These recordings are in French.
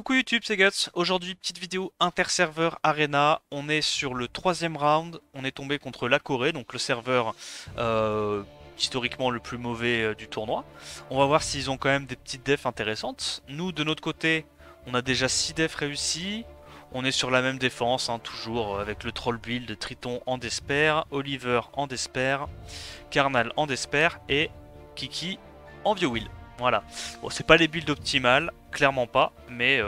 Coucou YouTube, c'est Guts. Aujourd'hui, petite vidéo inter-serveur Arena. On est sur le troisième round. On est tombé contre la Corée, donc le serveur historiquement le plus mauvais du tournoi. On va voir s'ils ont quand même des petites defs intéressantes. Nous, de notre côté, on a déjà 6 defs réussis. On est sur la même défense, hein, toujours avec le troll build, Triton en Desper, Oliver en Desper, Karnal en Desper et Kiki en Will. Voilà. Bon, c'est pas les builds optimales, clairement pas, mais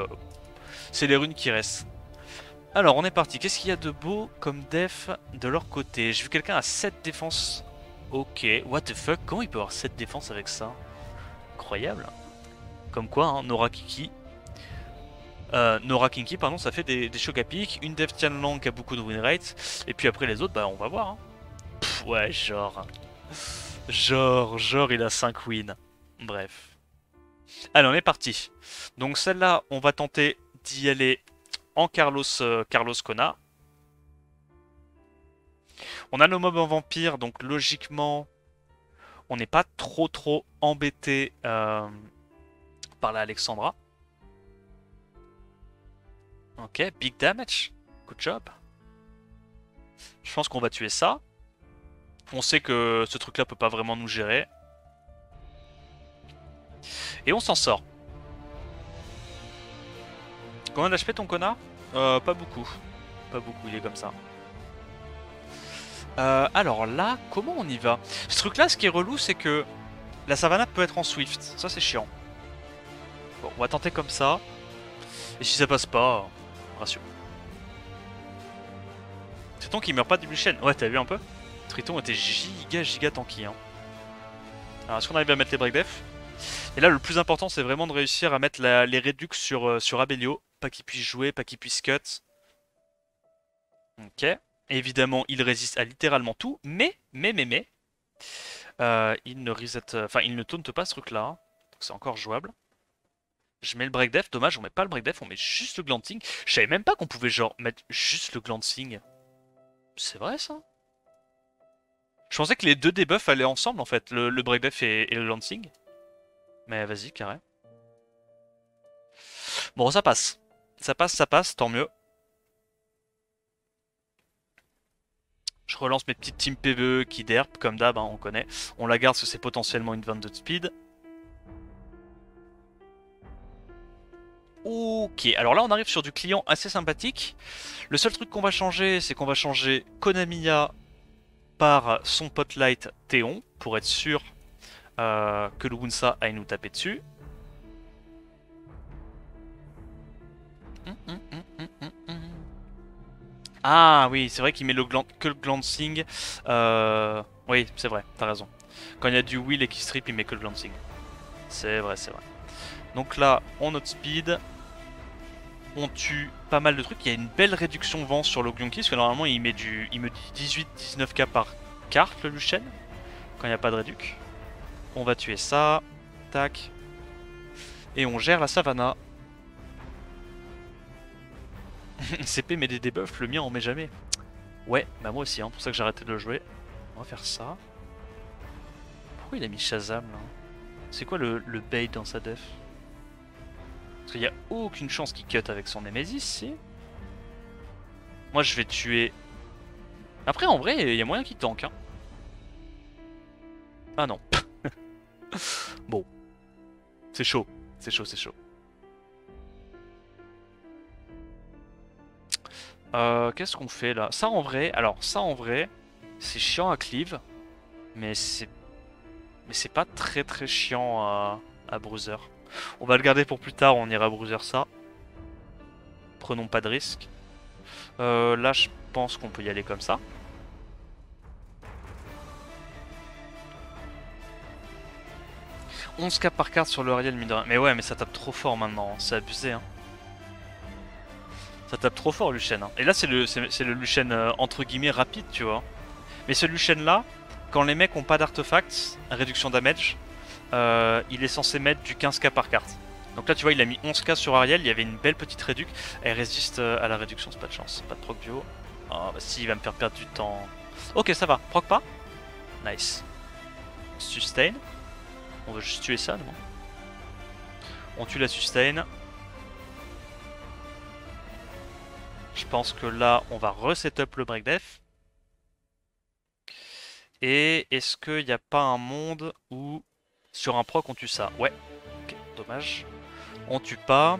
c'est les runes qui restent. Alors, on est parti. Qu'est-ce qu'il y a de beau comme def de leur côté? J'ai vu quelqu'un à 7 défenses. Ok, what the fuck? Comment il peut avoir 7 défenses avec ça? Incroyable. Comme quoi, hein, Nora Kinky, pardon, ça fait des chocs à pic. Une def Tianlang qui a beaucoup de win rate. Et puis après les autres, bah on va voir. Hein. Ouais, genre. Genre, il a 5 wins. Bref. Allez, on est parti. Donc celle-là, on va tenter d'y aller en Carlos Kona. On a nos mobs en vampire, donc logiquement, on n'est pas trop embêté par la Alexandra. Ok, big damage. Good job. Je pense qu'on va tuer ça. On sait que ce truc-là peut pas vraiment nous gérer. Et on s'en sort. Combien d'HP ton connard? Pas beaucoup. Pas beaucoup, il est comme ça. Alors là, comment on y va? Ce truc-là, ce qui est relou, c'est que la savannah peut être en Swift. Ça, c'est chiant. Bon, on va tenter comme ça. Et si ça passe pas, ratio. Triton qui meurt pas du Luchen. Ouais, t'as vu un peu? Triton était giga tanky. Hein. Alors, est-ce qu'on arrive à mettre les break def? Et là, le plus important, c'est vraiment de réussir à mettre les réducs sur Abelio. Pas qu'il puisse jouer, pas qu'il puisse cut. Ok. Évidemment, il résiste à littéralement tout, mais, il ne reset, enfin, il ne taunte pas ce truc-là. Hein. Donc c'est encore jouable. Je mets le break def, dommage, on met pas le break def, on met juste le glancing. Je savais même pas qu'on pouvait genre mettre juste le glancing. C'est vrai ça? Je pensais que les deux debuffs allaient ensemble en fait, le break def et le glancing. Mais vas-y, carré. Bon, ça passe. Ça passe, tant mieux. Je relance mes petites team PvE qui derp, comme d'hab, hein, on connaît. On la garde parce que c'est potentiellement une 22 de speed. Ok, alors là on arrive sur du client assez sympathique. Le seul truc qu'on va changer, c'est qu'on va changer Konamiya par son Potlight Théon, pour être sûr que le Wunsa aille nous taper dessus. Ah oui, c'est vrai qu'il met que le glancing. Oui, c'est vrai, t'as raison. Quand il y a du will et qu'il strip, il met que le glancing. C'est vrai, c'est vrai. Donc là, on note speed. On tue pas mal de trucs. Il y a une belle réduction vent sur le Gyonki, parce que normalement il me dit 18-19k par carte le Luchen, quand il n'y a pas de réduc. On va tuer ça. Tac. Et on gère la savannah. CP met des debuffs, le mien on met jamais. Ouais, bah moi aussi, hein, pour ça que j'ai arrêté de le jouer. On va faire ça. Pourquoi il a mis Shazam là? C'est quoi le bait dans sa def? Parce qu'il n'y a aucune chance qu'il cut avec son Nemesis, si. Moi je vais tuer... Après en vrai, il y a moyen qu'il tank. Hein. Ah non. Bon. C'est chaud. C'est chaud, c'est chaud. Qu'est-ce qu'on fait là? Ça en vrai, alors ça en vrai, c'est chiant à cleave, mais c'est pas très chiant à bruiser. On va le garder pour plus tard, on ira bruiser ça. Prenons pas de risque. Là je pense qu'on peut y aller comme ça. « 11k par carte sur le Ariel, mine de rien. » Mais ouais, mais ça tape trop fort maintenant, hein. C'est abusé. Hein. Ça tape trop fort Luchen. Hein. Et là c'est le Luchen entre guillemets rapide, tu vois. Mais ce Luchen là, quand les mecs ont pas d'artefacts, réduction damage, il est censé mettre du 15k par carte. Donc là tu vois il a mis 11k sur Ariel, il y avait une belle petite réduc. Elle résiste à la réduction, c'est pas de chance. Pas de proc duo. Oh bah si, il va me faire perdre du temps. Ok, ça va, proc pas. Nice. Sustain. On va juste tuer ça, nous. On tue la sustain. Je pense que là, on va reset-up le break def. Et est-ce qu'il n'y a pas un monde où sur un proc on tue ça? Ouais. Ok, dommage. On tue pas.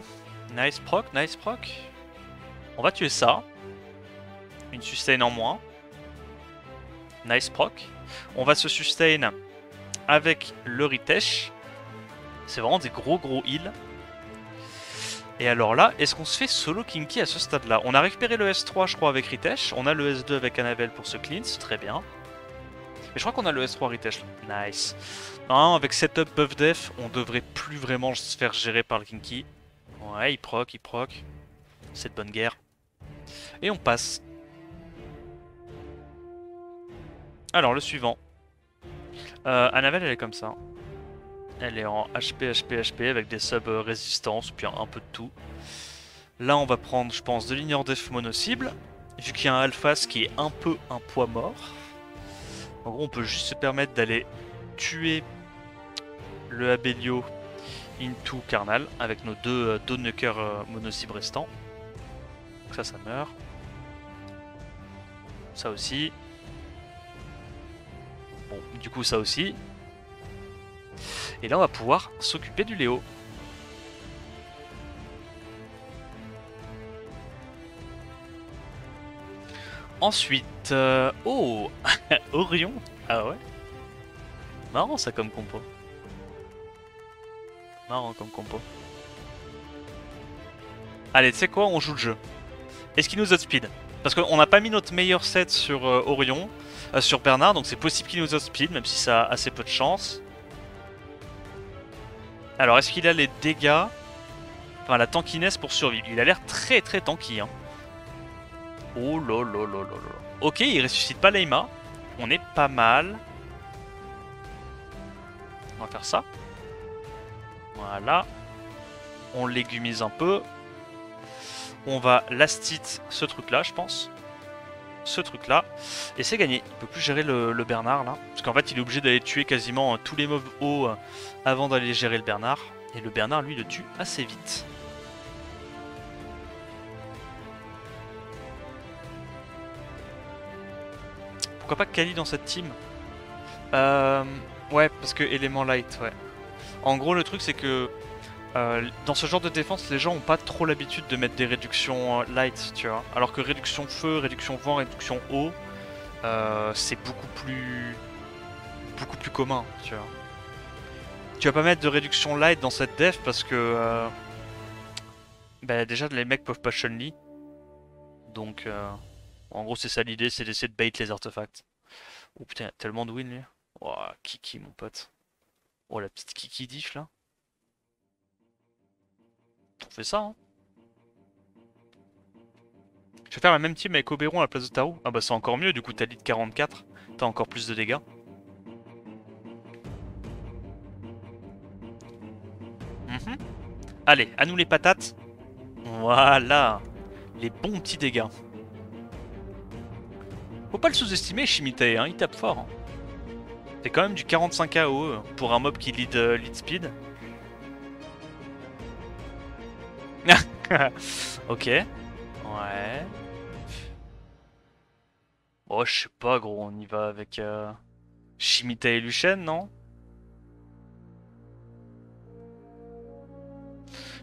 Nice proc, nice proc. On va tuer ça. Une sustain en moins. Nice proc. On va se sustain avec le Ritesh. C'est vraiment des gros heals. Et alors là, est-ce qu'on se fait solo Kinky à ce stade-là? On a récupéré le S3 je crois avec Ritesh. On a le S2 avec Annabelle pour ce cleanse, très bien. Mais je crois qu'on a le S3 Ritesh. Nice. Non, avec setup buff def, on devrait plus vraiment se faire gérer par le Kinky. Ouais, il proc, il proc. C'est de bonne guerre. Et on passe. Alors, le suivant. Annabelle, elle est comme ça. Elle est en HP, HP, HP avec des subs résistance, puis un peu de tout. Là, on va prendre, je pense, de l'ignore def mono-cible. Vu qu'il y a un Alphas qui est un peu un poids mort. En gros, on peut juste se permettre d'aller tuer le Abelio into Carnal avec nos deux Dawnwalker mono-cible restants. Donc ça meurt. Ça aussi. Bon, du coup, ça aussi. Et là, on va pouvoir s'occuper du Léo. Ensuite, oh Orion. Ah ouais. Marrant ça comme compo. Marrant comme compo. Allez, tu sais quoi, on joue le jeu. Est-ce qu'il nous outspeed? Parce qu'on n'a pas mis notre meilleur set sur Orion, sur Bernard, donc c'est possible qu'il nous outspeed, même si ça a assez peu de chance. Alors, est-ce qu'il a les dégâts, enfin la tankiness pour survivre? Il a l'air très très tanky, hein. Oh lololololol. Ok, il ressuscite pas Leima. On est pas mal. On va faire ça. Voilà. On légumise un peu. On va lastite ce truc là, je pense. Ce truc là. Et c'est gagné. Il peut plus gérer le Bernard là. Parce qu'en fait, il est obligé d'aller tuer quasiment tous les mobs hauts avant d'aller gérer le Bernard. Et le Bernard, lui, le tue assez vite. Pourquoi pas Kali dans cette team? Ouais, parce que élément light, ouais. En gros, le truc, c'est que dans ce genre de défense, les gens ont pas trop l'habitude de mettre des réductions light, tu vois. Alors que réduction feu, réduction vent, réduction eau, c'est beaucoup plus commun, tu vois. Tu vas pas mettre de réduction light dans cette def parce que bah, déjà les mecs peuvent pas Chun-Li. Donc en gros c'est ça l'idée, c'est d'essayer de bait les artefacts. Oh putain, tellement de win lui. Oh, Kiki mon pote. Oh la petite Kiki diff là. On fait ça hein. Je vais faire la même team avec Oberon à la place de Tarou. Ah bah c'est encore mieux, du coup t'as lead 44. T'as encore plus de dégâts. Allez, à nous les patates. Voilà. Les bons petits dégâts. Faut pas le sous-estimer, Shimitae, hein, il tape fort. Hein. C'est quand même du 45 AOE pour un mob qui lead speed. Ok. Ouais. Oh, je sais pas, gros, on y va avec Shimitae et Luchen, non?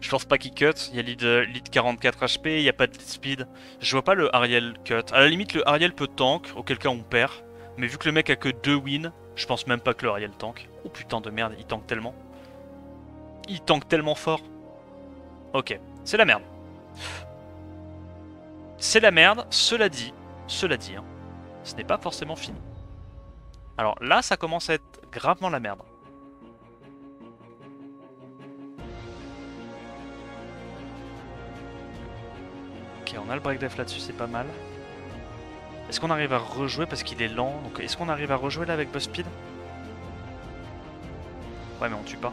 Je pense pas qu'il cut, il y a lead 44 HP, il n'y a pas de lead speed. Je vois pas le Ariel cut. À la limite, le Ariel peut tank, auquel cas on perd. Mais vu que le mec a que 2 wins, je pense même pas que le Ariel tank. Oh putain de merde, il tank tellement. Il tank tellement fort. Ok, c'est la merde. C'est la merde, cela dit, hein, ce n'est pas forcément fini. Alors là, ça commence à être gravement la merde. Ok, on a le break def là-dessus, c'est pas mal. Est-ce qu'on arrive à rejouer parce qu'il est lent? Donc est-ce qu'on arrive à rejouer là avec Boss Speed? Ouais mais on tue pas.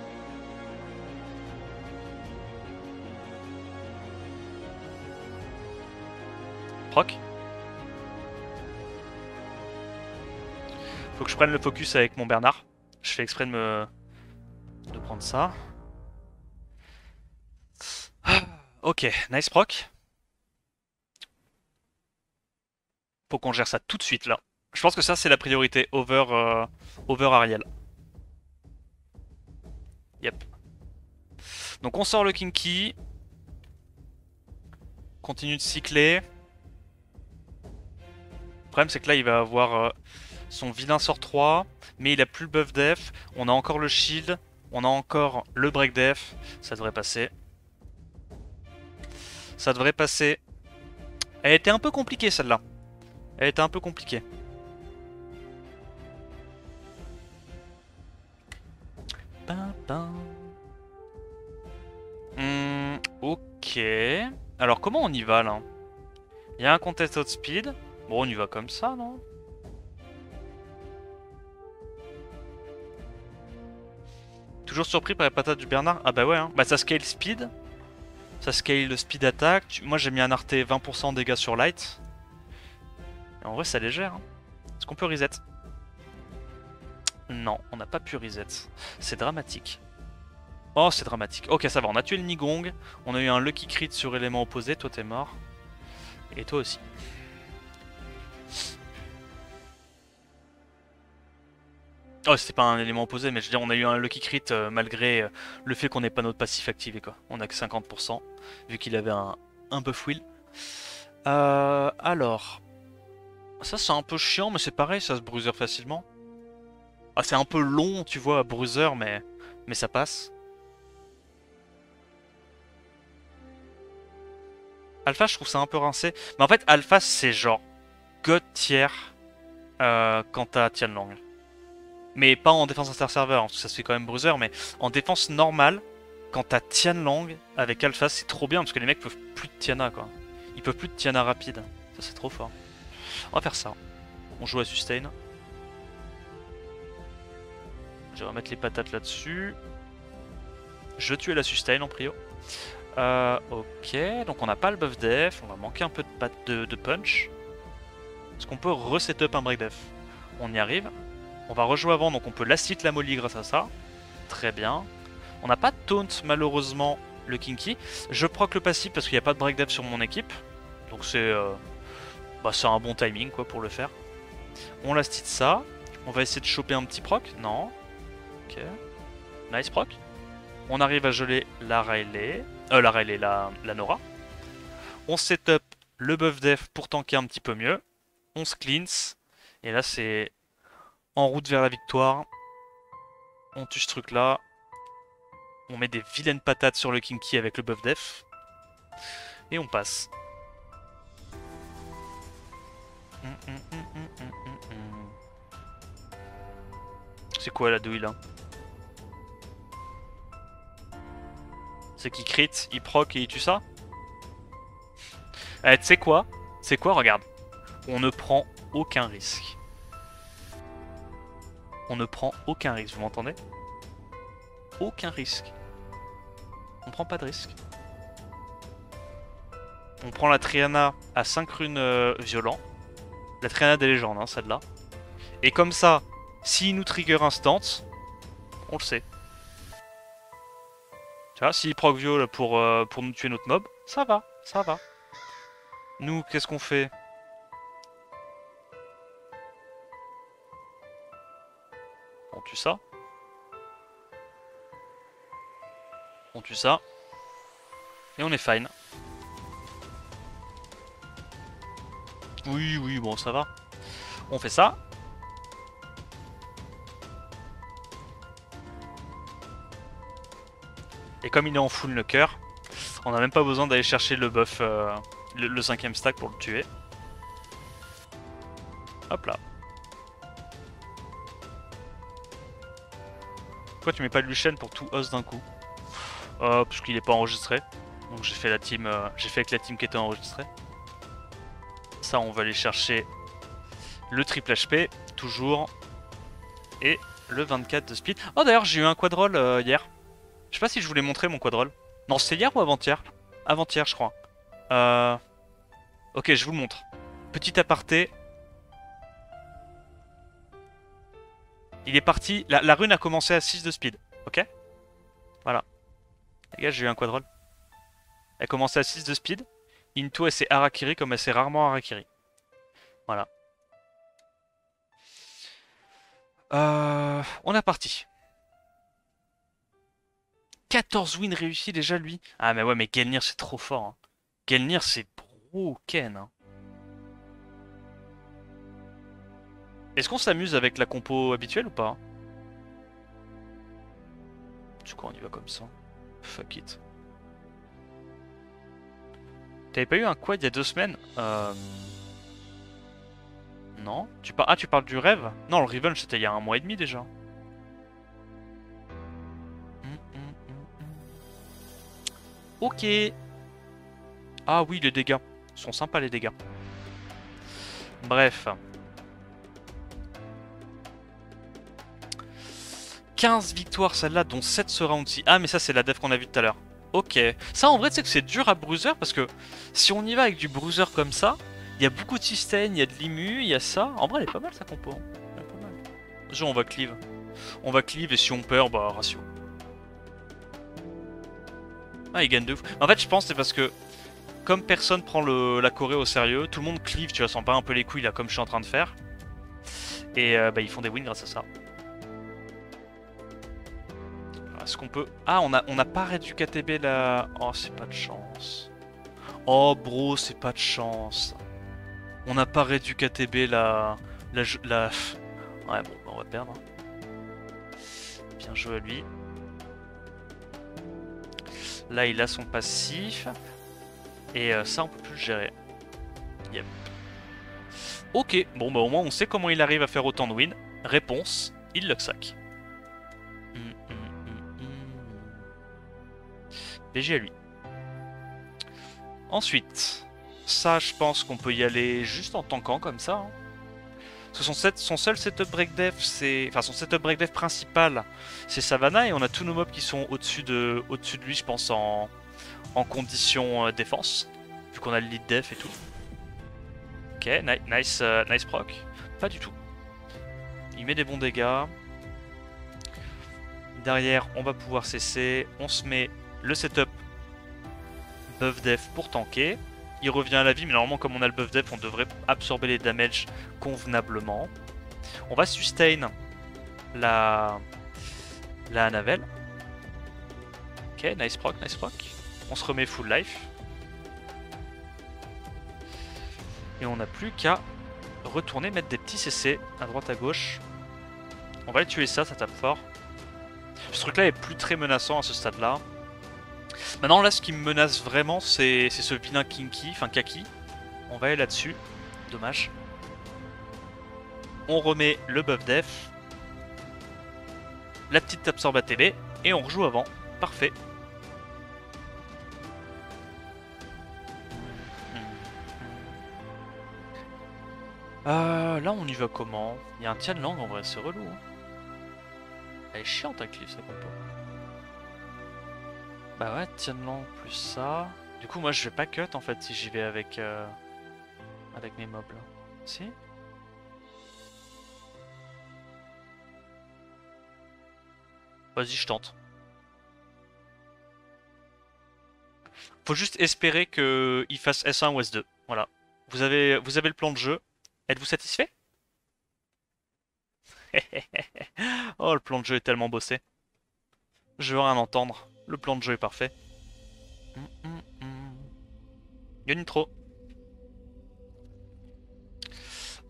Proc. Faut que je prenne le focus avec mon Bernard. Je fais exprès de prendre ça. Ok, nice proc. Faut qu'on gère ça tout de suite là. Je pense que ça c'est la priorité over Ariel. Yep. Donc on sort le Kinky. Continue de cycler. Le problème c'est que là il va avoir son vilain sort 3. Mais il a plus le buff def. On a encore le shield. On a encore le break def. Ça devrait passer. Ça devrait passer. Elle était un peu compliquée celle-là. Elle était un peu compliquée. Ok. Alors comment on y va là? Il y a un contest outspeed. Bon, on y va comme ça, non? Toujours surpris par les patates du Bernard? Ah bah ouais, hein. Bah ça scale speed. Ça scale le speed attack. Moi j'ai mis un RT 20% dégâts sur light. Et en vrai ça légère. Hein. Est-ce qu'on peut reset? Non, on n'a pas pu reset. C'est dramatique. Oh, c'est dramatique. Ok, ça va, on a tué le Nigong. On a eu un lucky crit sur élément opposé. Toi, t'es mort. Et toi aussi. Oh, c'était pas un élément opposé, mais je veux dire, on a eu un lucky crit malgré le fait qu'on n'ait pas notre passif activé, quoi. On a que 50%, vu qu'il avait un buff wheel. Alors... Ça, c'est un peu chiant, mais c'est pareil, ça se bruiser facilement. Ah, c'est un peu long, tu vois, à bruiser, mais ça passe. Alpha, je trouve ça un peu rincé. Mais en fait, Alpha, c'est genre God tier quand t'as Tianlang. Mais pas en défense inter-serveur, parce que ça se fait quand même bruiser, mais en défense normale, quand t'as Tianlang avec Alpha, c'est trop bien, parce que les mecs peuvent plus de Tiana, quoi. Ils peuvent plus de Tiana rapide. Ça, c'est trop fort. On va faire ça. On joue à sustain. Je vais remettre les patates là-dessus. Je tue la sustain en prio. Ok, donc on n'a pas le buff def, on va manquer un peu de punch. Est-ce qu'on peut reset-up un break def? On y arrive. On va rejouer avant, donc on peut last hit la molly grâce à ça. Très bien. On n'a pas de taunt malheureusement le Kinky. Je proc le passif parce qu'il n'y a pas de break def sur mon équipe. Donc c'est un bon timing quoi pour le faire. On last hit ça. On va essayer de choper un petit proc. Non. Ok. Nice proc. On arrive à geler la Riley. La Nora. On setup le buff def pour tanker un petit peu mieux. On se cleanse. Et là c'est en route vers la victoire. On tue ce truc là. On met des vilaines patates sur le Kinky avec le buff def. Et on passe. C'est quoi la douille là? C'est qu'il crit, il proc et il tue ça? Tu sais quoi? C'est quoi? Regarde. On ne prend aucun risque. On ne prend aucun risque, vous m'entendez? Aucun risque. On prend pas de risque. On prend la Triana à 5 runes violents. La Triana des légendes, hein, celle-là. Et comme ça, s'il nous trigger instant, on le sait. Tu vois, s'il proc viol pour nous tuer notre mob, ça va, ça va. Nous, qu'est-ce qu'on fait? On tue ça. On tue ça. Et on est fine. Oui, oui, bon, ça va. On fait ça. Et comme il est en full knocker, on n'a même pas besoin d'aller chercher le buff, le 5ème stack pour le tuer. Hop là. Pourquoi tu mets pas Lucian pour tout host d'un coup? Parce qu'il est pas enregistré. Donc j'ai fait la team, j'ai fait avec la team qui était enregistrée. Ça, on va aller chercher le triple HP, toujours. Et le 24 de speed. Oh d'ailleurs, j'ai eu un quadroll hier. Je sais pas si je voulais montrer mon quadroll. Non, c'était hier ou avant-hier? Avant-hier, je crois. Ok, je vous le montre. Petit aparté. Il est parti. La rune a commencé à 6 de speed. Ok? Voilà. Les gars, j'ai eu un quadroll. Elle a commencé à 6 de speed. Into, elle s'est harakiri comme elle s'est rarement harakiri. Voilà. On est parti. 14 wins réussis déjà lui. Ah mais ouais mais Gelnir c'est trop fort. Hein. Gelnir c'est broken. Hein. Est-ce qu'on s'amuse avec la compo habituelle ou pas? Du coup on y va comme ça. Fuck it. T'avais pas eu un quad il y a 2 semaines? Non. Ah tu parles du rêve? Non le revenge c'était il y a 1 mois et demi déjà. Ok. Ah oui les dégâts. Ils sont sympas les dégâts. Bref. 15 victoires celle-là, dont 7 ce round-ci. Ah mais ça c'est la def qu'on a vu tout à l'heure. Ok. Ça en vrai tu sais que c'est dur à bruiser parce que si on y va avec du bruiser comme ça, il y a beaucoup de sustain, il y a de l'immu, il y a ça. En vrai elle est pas mal sa compo. Elle est pas mal. Genre on va cleave. On va cleave et si on perd, bah ratio. Ah il gagne de fou. En fait je pense c'est parce que comme personne prend la Corée au sérieux, tout le monde cleave, tu vois, s'en bat un peu les couilles là comme je suis en train de faire. Et bah ils font des wins grâce à ça. Est-ce qu'on peut... Ah, on a pas réduit KTB là. Oh, c'est pas de chance. Oh, bro, c'est pas de chance. On n'a pas réduit KTB la... Ouais, bon, on va perdre. Bien joué à lui. Là, il a son passif. Et ça, on peut plus le gérer. Yep. Ok, bon, bah au moins, on sait comment il arrive à faire autant de wins. Réponse, il le sac. BG à lui. Ensuite, ça je pense qu'on peut y aller juste en tankant comme ça. Hein. Parce que son seul setup break def, c'est... Enfin son setup break def principal, c'est Savannah et on a tous nos mobs qui sont au-dessus de lui, je pense, en condition défense. Vu qu'on a le lead def et tout. Ok, nice, nice proc. Pas du tout. Il met des bons dégâts. Derrière, on va pouvoir cesser. On se met le setup buff def pour tanker. Il revient à la vie, mais normalement comme on a le buff def, on devrait absorber les damages convenablement. On va sustain la Anavel. Ok, nice proc, nice proc. On se remet full life. Et on n'a plus qu'à retourner mettre des petits CC à droite à gauche. On va aller tuer ça tape fort. Ce truc là est plus très menaçant à ce stade là. Maintenant là ce qui me menace vraiment c'est ce vilain Kinky, enfin Kaki. On va aller là-dessus, dommage. On remet le buff def. La petite absorbe ATB et on rejoue avant, parfait. Là on y va comment? Il y a un Tianlang en vrai, c'est relou. Hein. Elle est chiante à cliff sa compo. Bah ouais, Tianlang plus ça. Du coup moi je vais pas cut en fait si j'y vais avec mes mobs là. Si? Vas-y je tente. Faut juste espérer qu'il fasse S1 ou S2. Voilà. Vous avez le plan de jeu. Êtes-vous satisfait? Oh le plan de jeu est tellement bossé. Je veux rien entendre. Le plan de jeu est parfait. Il y a une intro.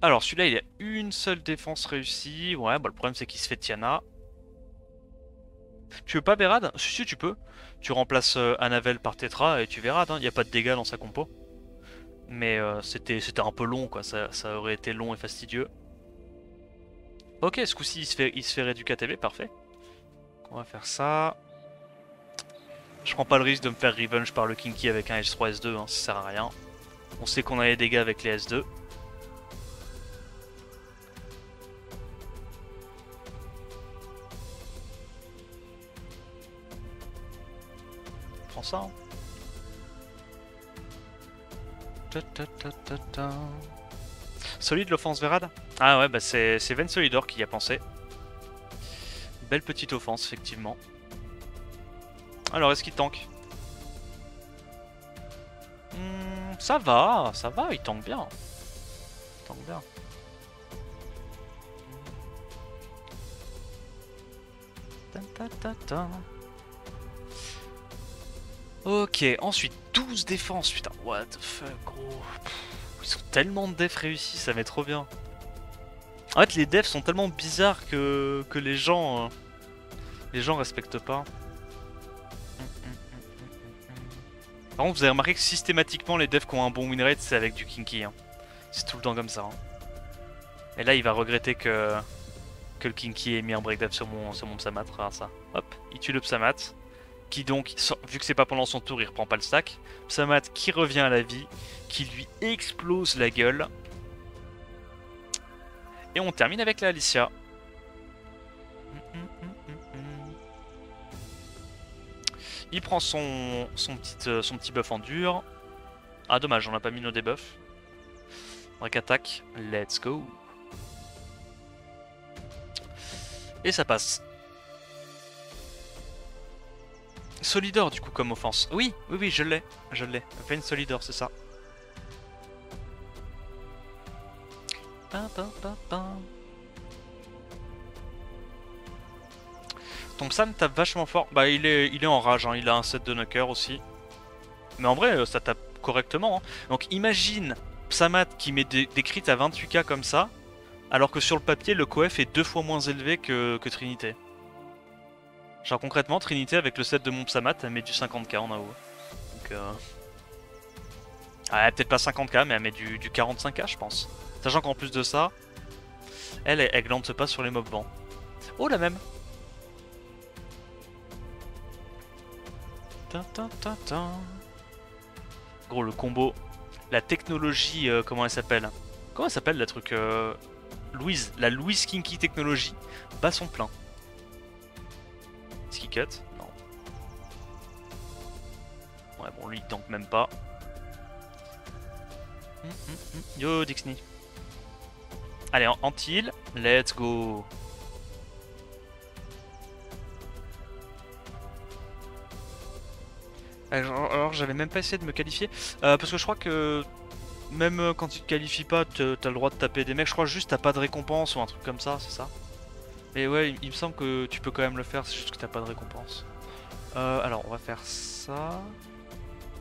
Alors celui-là il a une seule défense réussie. Ouais bah le problème c'est qu'il se fait Tiana. Tu veux pas Berad? Si tu peux. Tu remplaces Anavel par Tetra et tu verras. Il n'y a pas de dégâts dans sa compo. Mais c'était un peu long quoi. Ça aurait été long et fastidieux. Ok ce coup-ci il se fait réduire KTB, parfait. On va faire ça. Je prends pas le risque de me faire revenge par le Kinky avec un S3 S2, hein, ça sert à rien. On sait qu'on a les dégâts avec les S2. Prends ça. Hein. Solide l'offense Verad. Ah ouais bah c'est Vensolidor qui y a pensé. Belle petite offense effectivement. Alors est-ce qu'il tank? Ça va, il tank bien. tant que bien. Ok, ensuite 12 défenses, putain, what the fuck gros. Ils sont tellement de defs réussis, ça met trop bien. En fait les defs sont tellement bizarres que les gens respectent pas. Par contre vous avez remarqué que systématiquement les devs qui ont un bon win rate c'est avec du kinky hein. C'est tout le temps comme ça hein. Et là il va regretter que le kinky ait mis un break dev sur mon Psamat, regarde ça. Hop, il tue le Psamat. Qui donc, vu que c'est pas pendant son tour, il reprend pas le stack. Psamat qui revient à la vie, qui lui explose la gueule. Et on termine avec la Alicia. Il prend son petit buff en dur. Ah dommage, on n'a pas mis nos debuffs. Break attack, let's go. Et ça passe. Solidor du coup comme offense. Oui, je l'ai. Fais une Solidor, c'est ça. Ton Psam tape vachement fort. Bah il est en rage, hein. Il a un set de knocker aussi. Mais en vrai ça tape correctement hein. Donc imagine Psamat qui met des crits à 28k comme ça, alors que sur le papier le coef est 2 fois moins élevé que Trinité. Genre concrètement Trinité avec le set de mon Psamat elle met du 50k en AO. Donc ah, peut-être pas 50k mais elle met du 45k je pense. Sachant qu'en plus de ça, elle glande pas sur les mobs vents. Oh la même. Gros le combo. La technologie, comment elle s'appelle? Comment elle s'appelle la truc Louise, la Louise Kinky technologie bat son plein. Est-ce qu'il cut? Non. Ouais bon lui il tank même pas. Yo Dixney. Allez anti-heal, let's go. Alors j'avais même pas essayé de me qualifier parce que je crois que même quand tu te qualifies pas t'as le droit de taper des mecs. Je crois juste t'as pas de récompense ou un truc comme ça, c'est ça. Mais ouais il me semble que tu peux quand même le faire, c'est juste que t'as pas de récompense. Alors on va faire ça.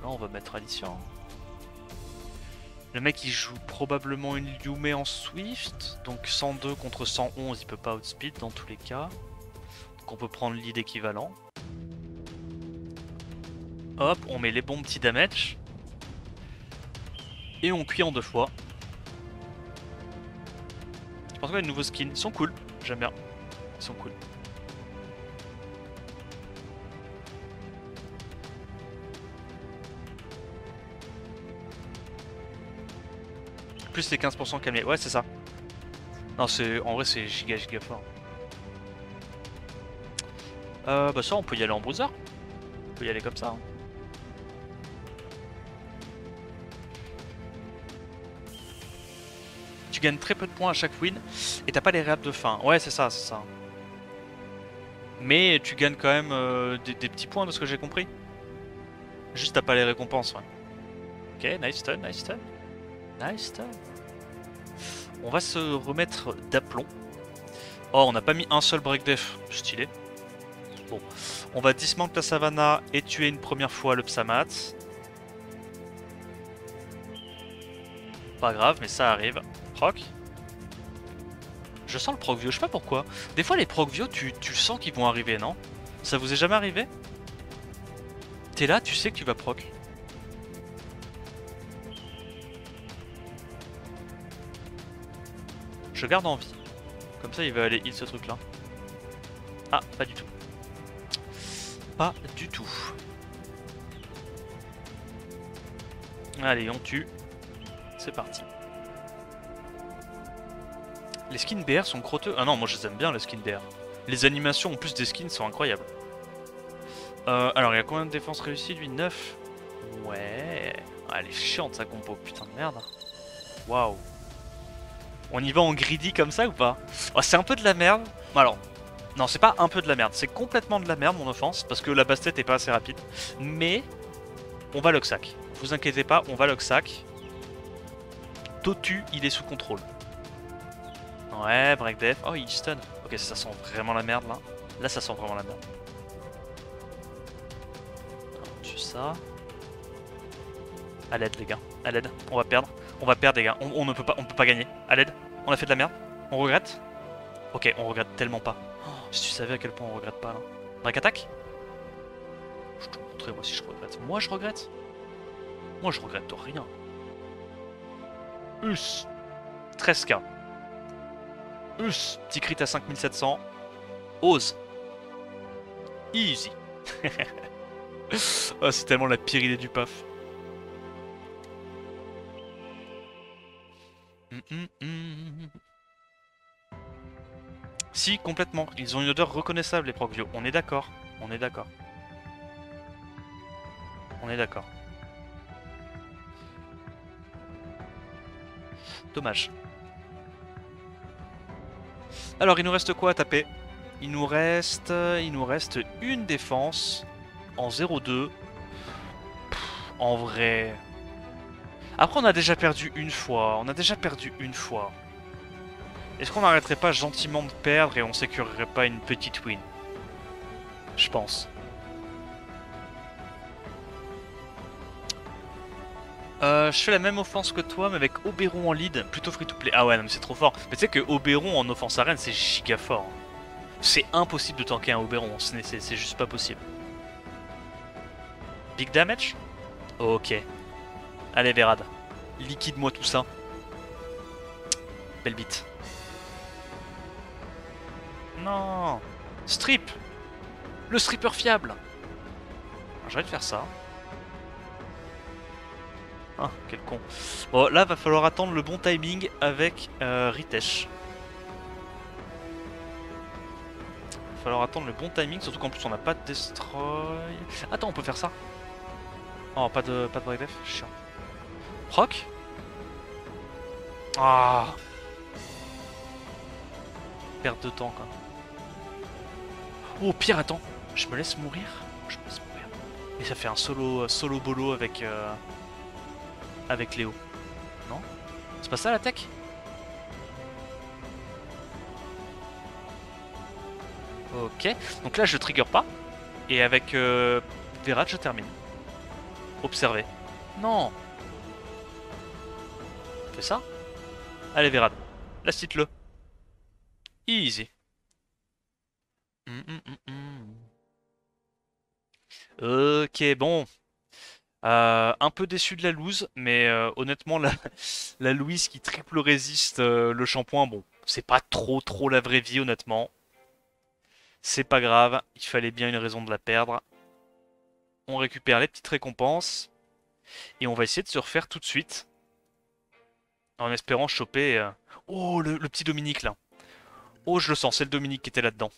Là on va mettre Alicia. Le mec il joue probablement une Yume en Swift, donc 102 contre 111 il peut pas outspeed dans tous les cas. Donc on peut prendre lead équivalent. Hop, on met les bons petits damage. Et on cuit en 2 fois. Je pense que les nouveaux skins sont cool, j'aime bien. Ils sont cool. Plus les 15% calmés, ouais c'est ça. Non c'est en vrai c'est giga fort. Bah ça on peut y aller en bruiser. On peut y aller comme ça. Hein. Tu gagnes très peu de points à chaque win et t'as pas les réaps de fin. Ouais c'est ça, c'est ça. Mais tu gagnes quand même des petits points de ce que j'ai compris. Juste t'as pas les récompenses, ouais. Ok, nice turn, nice turn. Nice turn. On va se remettre d'aplomb. Oh, on n'a pas mis un seul break def. Stylé. Bon, on va dismount la Savannah et tuer une première fois le Psamat. Pas grave, mais ça arrive. Proc. Je sens le proc vieux, je sais pas pourquoi. Des fois les proc vieux, tu sens qu'ils vont arriver, non? Ça vous est jamais arrivé? T'es là, tu sais que tu vas proc. Je garde en vie. Comme ça il va aller heal ce truc là. Ah, pas du tout. Pas du tout. Allez, on tue. C'est parti. Les skins BR sont crotteux. Ah non, moi je les aime bien les skins BR. Les animations en plus des skins sont incroyables. Alors il y a combien de défense réussie lui? 9. Ouais. Ah, elle est chiante sa compo, putain de merde. Waouh. On y va en greedy comme ça ou pas? Oh, c'est un peu de la merde. Alors, non c'est pas un peu de la merde, c'est complètement de la merde mon offense. Parce que la bastet est pas assez rapide. Mais on va Loxac. Vous inquiétez pas, on va Loxac. Totu, il est sous contrôle. Ouais, break def. Oh, il stun. Ok, ça sent vraiment la merde là. Là, ça sent vraiment la merde. On tue ça. À l'aide, les gars. À l'aide. On va perdre. On va perdre, les gars. On ne peut pas, on peut pas gagner. À l'aide. On a fait de la merde. On regrette. Ok, on regrette tellement pas. Oh, si tu savais à quel point on regrette pas là. Break attaque. Je te montrerai moi si je regrette. Moi, je regrette. Moi, je regrette rien. Us. 13k. Us. Petit crit à 5700. Ose. Easy. Oh, c'est tellement la pire idée du paf. Si, complètement. Ils ont une odeur reconnaissable, les Procvio. On est d'accord. On est d'accord. On est d'accord. Dommage. Alors, il nous reste quoi à taper? Il nous reste une défense en 0-2. En vrai... Après, on a déjà perdu une fois. Est-ce qu'on n'arrêterait pas gentiment de perdre et on sécurerait pas une petite win? Je pense. Je fais la même offense que toi, mais avec Oberon en lead, plutôt free to play. Ah ouais, non mais c'est trop fort. Mais tu sais que Oberon en offense arène, c'est giga fort. C'est impossible de tanker un Oberon, c'est juste pas possible. Big damage? Ok. Allez Verad, liquide-moi tout ça. Belle bite. Non. Strip. Le stripper fiable. J'arrête de faire ça. Ah, quel con. Bon, là, va falloir attendre le bon timing avec Ritesh. Va falloir attendre le bon timing, surtout qu'en plus on n'a pas de destroy. Attends, on peut faire ça. Oh, pas de break def, chiant. Proc. Ah. Perte de temps, quoi. Oh, pire, attends. Je me laisse mourir. Et ça fait un solo bolo avec Léo. Non? C'est pas ça la tech? Ok. Donc là, je trigger pas. Et avec Verad, je termine. Observez. Non. Fais ça. Allez, Verad. Last-hit-le. Easy. Ok, bon. Un peu déçu de la lose, mais honnêtement, la Louise qui triple résiste le shampoing, bon, c'est pas trop la vraie vie, honnêtement. C'est pas grave, il fallait bien une raison de la perdre. On récupère les petites récompenses. Et on va essayer de se refaire tout de suite. En espérant choper... Oh, le petit Dominique, là. Oh, je le sens, c'est le Dominique qui était là-dedans.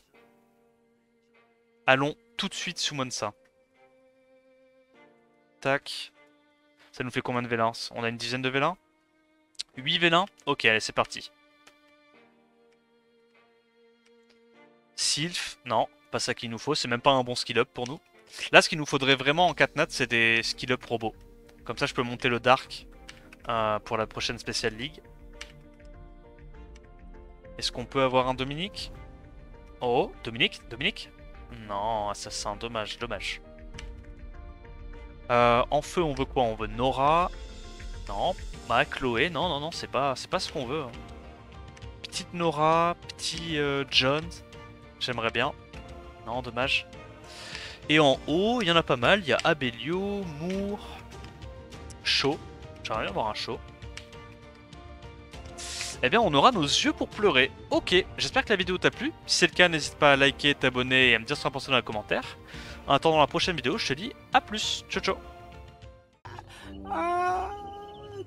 Allons tout de suite summon ça. Tac. Ça nous fait combien de vélins? On a une dizaine de vélins? 8 vélins? Ok, allez, c'est parti. Sylph, non, pas ça qu'il nous faut, c'est même pas un bon skill up pour nous. Là, ce qu'il nous faudrait vraiment en 4 nats, c'est des skill up robots. Comme ça, je peux monter le Dark pour la prochaine Special League. Est-ce qu'on peut avoir un Dominique? Oh, Dominique? Non, assassin, dommage. En feu, on veut quoi? On veut Nora. Non, bah Chloé, non, c'est pas ce qu'on veut. Petite Nora, petit John. J'aimerais bien. Non, dommage. Et en haut, il y en a pas mal. Il y a Abelio, Moore, Shaw. J'aimerais bien avoir un Shaw. Eh bien, on aura nos yeux pour pleurer. Ok, j'espère que la vidéo t'a plu. Si c'est le cas, n'hésite pas à liker, t'abonner et à me dire ce que t'en penses dans les commentaires. En attendant la prochaine vidéo, je te dis à plus. Ciao, ciao.